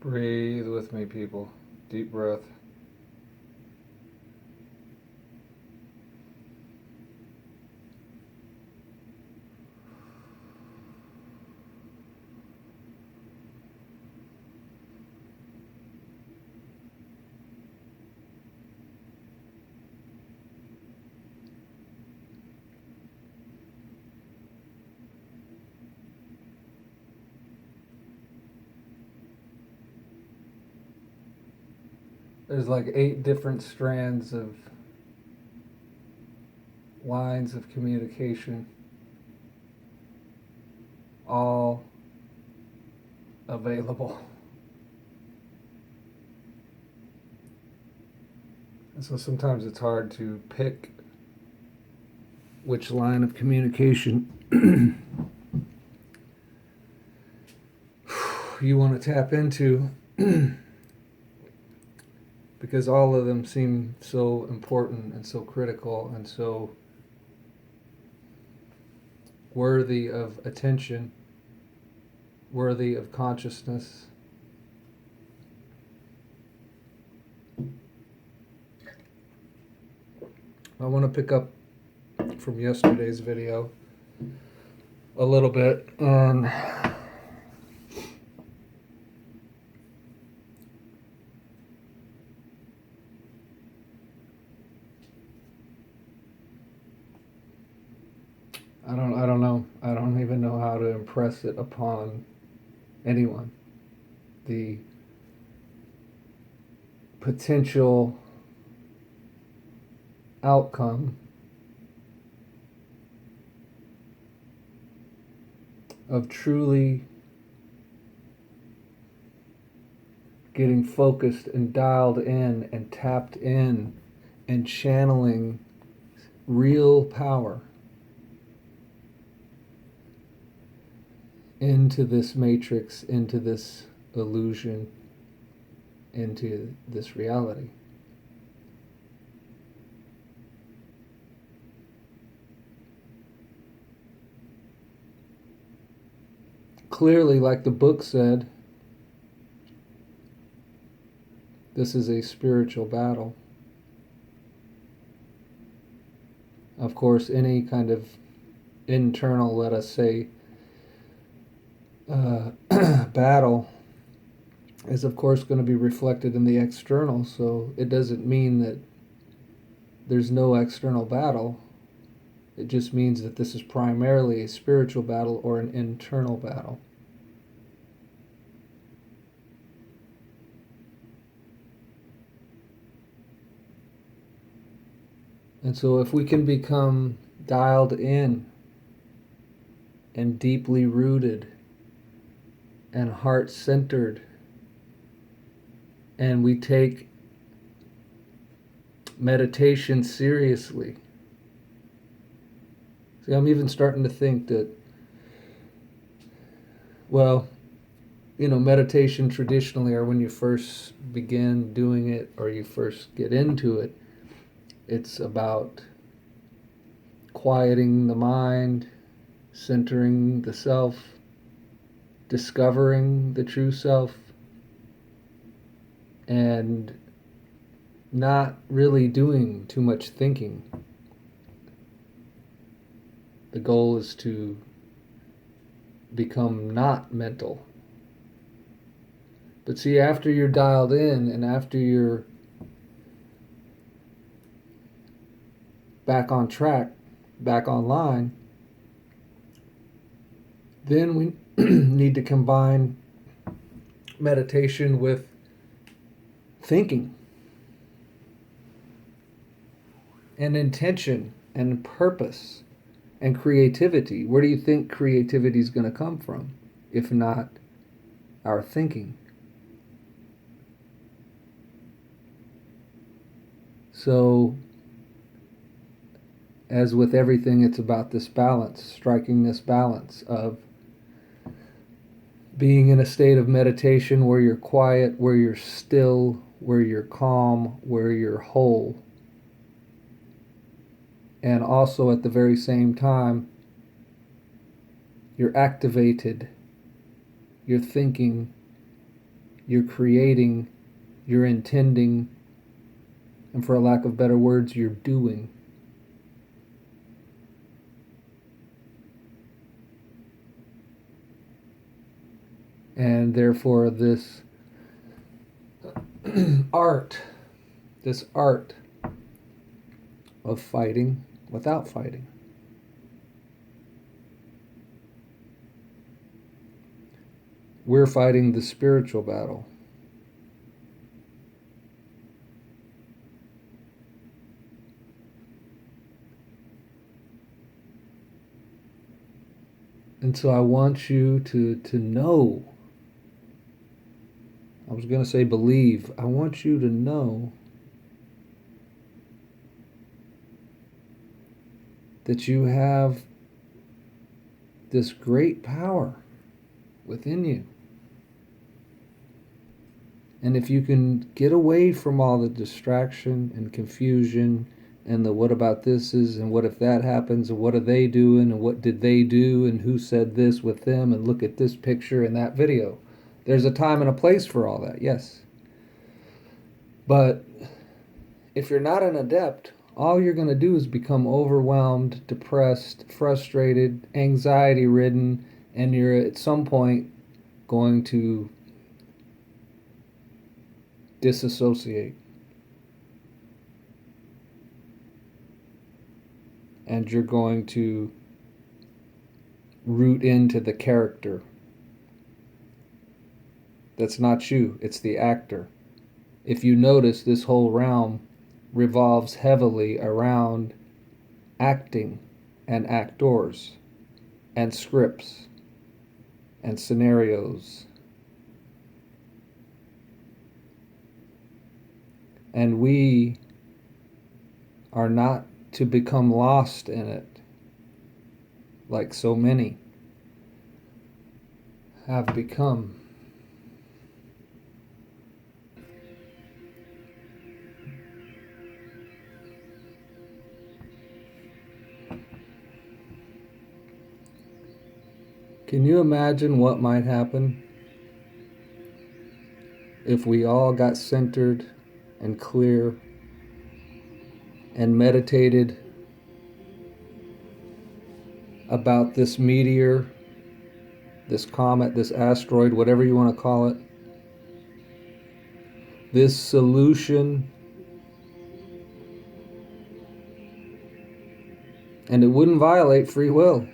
Breathe with me, people. Deep breath. There's like 8 different strands of lines of communication, all available. And so sometimes it's hard to pick which line of communication you want to tap into because all of them seem so important and so critical and so worthy of attention, worthy of consciousness. I want to pick up from yesterday's video a little bit on I don't know. I don't even know how to impress it upon anyone. The potential outcome of truly getting focused and dialed in and tapped in and channeling real power into this matrix, into this illusion, into this reality. Clearly, like the book said, this is a spiritual battle. Of course, any kind of internal, let us say, battle is of course going to be reflected in the external, so it doesn't mean that there's no external battle. It just means that this is primarily a spiritual battle or an internal battle. And so if we can become dialed in and deeply rooted and heart-centered, and we take meditation seriously. See, I'm even starting to think that, well, meditation traditionally, or when you first begin doing it or you first get into it, it's about quieting the mind, centering the self, discovering the true self, and not really doing too much thinking. The goal is to become not mental. But see, after you're dialed in and after you're back on track, back online, then we need to combine meditation with thinking and intention and purpose and creativity. Where do you think creativity is going to come from if not our thinking? So, as with everything, it's about this balance, striking this balance of being in a state of meditation where you're quiet, where you're still, where you're calm, where you're whole. And also at the very same time, you're activated, you're thinking, you're creating, you're intending, and for a lack of better words, you're doing. And therefore this this art of fighting without fighting. We're fighting the spiritual battle. And so I want you to know, I was going to say believe, I want you to know that you have this great power within you. And if you can get away from all the distraction and confusion and the what about this is and what if that happens and what are they doing and what did they do and who said this with them and look at this picture and that video. There's a time and a place for all that, yes. But if you're not an adept, all you're going to do is become overwhelmed, depressed, frustrated, anxiety-ridden, and you're at some point going to disassociate. And you're going to root into the character. That's not you, it's the actor. If you notice, this whole realm revolves heavily around acting and actors and scripts and scenarios. And we are not to become lost in it like so many have become. Can you imagine what might happen if we all got centered and clear and meditated about this meteor, this comet, this asteroid, whatever you want to call it, this solution, and it wouldn't violate free will.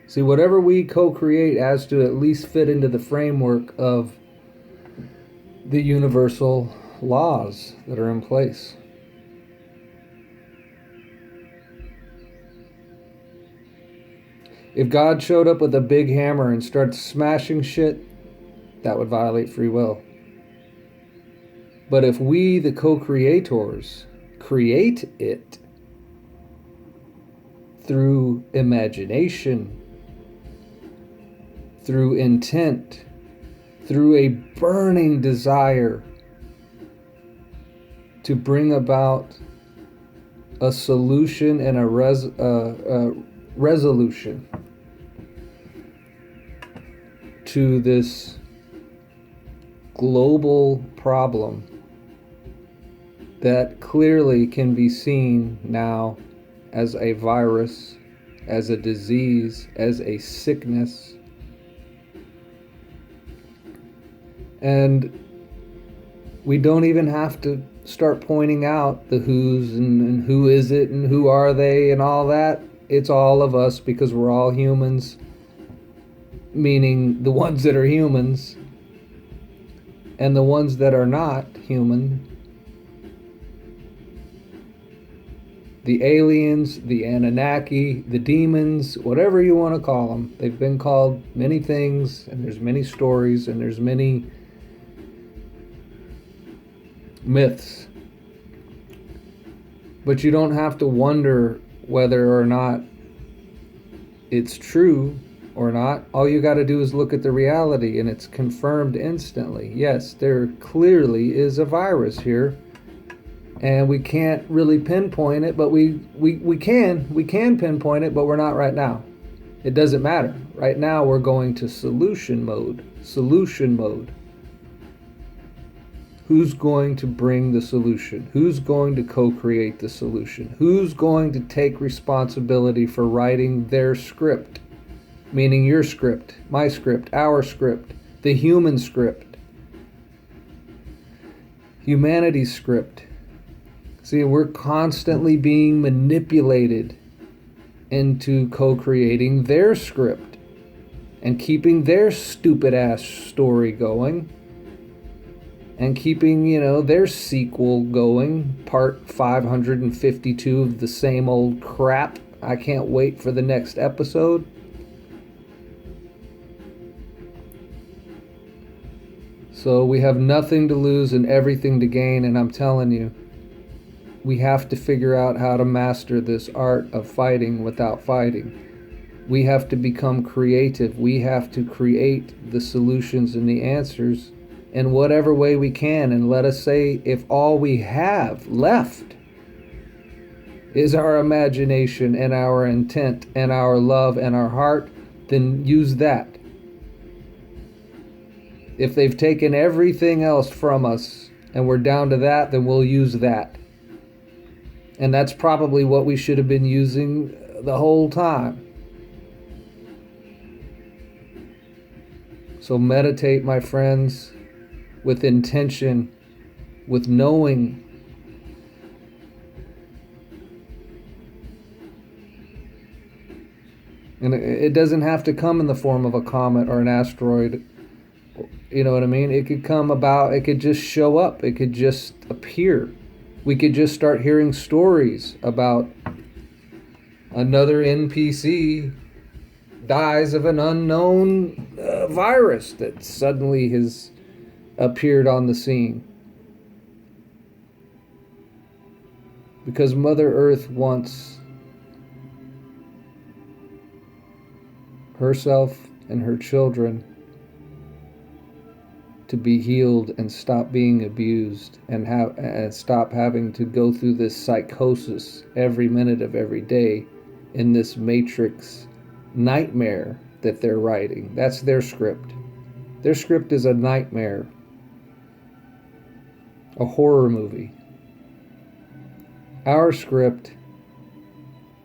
See, whatever we co-create has to at least fit into the framework of the universal laws that are in place. If God showed up with a big hammer and started smashing shit, that would violate free will. But if we, the co-creators, create it through imagination, through intent, through a burning desire to bring about a solution and a resolution to this global problem that clearly can be seen now as a virus, as a disease, as a sickness. And we don't even have to start pointing out the who's and who is it and who are they and all that. It's all of us because we're all humans, meaning the ones that are humans and the ones that are not human. The aliens, the Anunnaki, the demons, whatever you want to call them. They've been called many things, and there's many stories, and there's many myths. But you don't have to wonder whether or not it's true or not. All you got to do is look at the reality, and it's confirmed instantly. Yes, there clearly is a virus here, and we can't really pinpoint it, but we can pinpoint it, but we're not right now. It doesn't matter. Right now we're going to solution mode. Who's going to bring the solution? Who's going to co-create the solution? Who's going to take responsibility for writing their script? Meaning your script, my script, our script, the human script, humanity's script. See, we're constantly being manipulated into co-creating their script and keeping their stupid ass story going and keeping, their sequel going, part 552 of the same old crap. I can't wait for the next episode. So we have nothing to lose and everything to gain, and I'm telling you, we have to figure out how to master this art of fighting without fighting. We have to become creative. We have to create the solutions and the answers in whatever way we can. And let us say, if all we have left is our imagination and our intent and our love and our heart, then use that. If they've taken everything else from us and we're down to that, then we'll use that. And that's probably what we should have been using the whole time. So meditate, my friends, with intention, with knowing. And it doesn't have to come in the form of a comet or an asteroid. You know what I mean? It could come about, it could just show up, it could just appear. We could just start hearing stories about another NPC dies of an unknown virus that suddenly has appeared on the scene. Because Mother Earth wants herself and her children to be healed and stop being abused and stop having to go through this psychosis every minute of every day in this matrix nightmare that they're writing. That's their script. Their script is a nightmare, a horror movie. Our script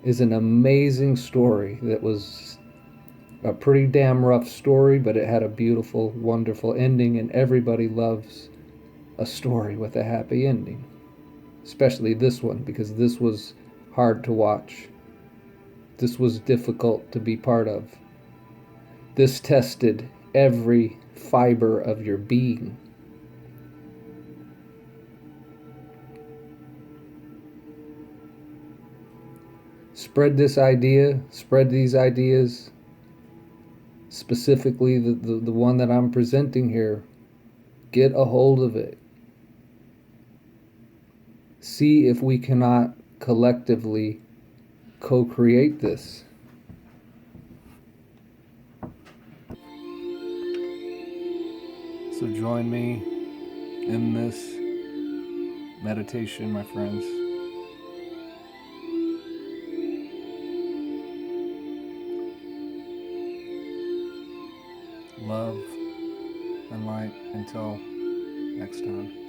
is an amazing story that was a pretty damn rough story, but it had a beautiful, wonderful ending, and everybody loves a story with a happy ending. Especially this one, because this was hard to watch. This was difficult to be part of. This tested every fiber of your being. Spread this idea, spread these ideas. Specifically the one that I'm presenting here. Get a hold of it. See if we cannot collectively co-create this. So join me in this meditation, my friends. Love and light until next time.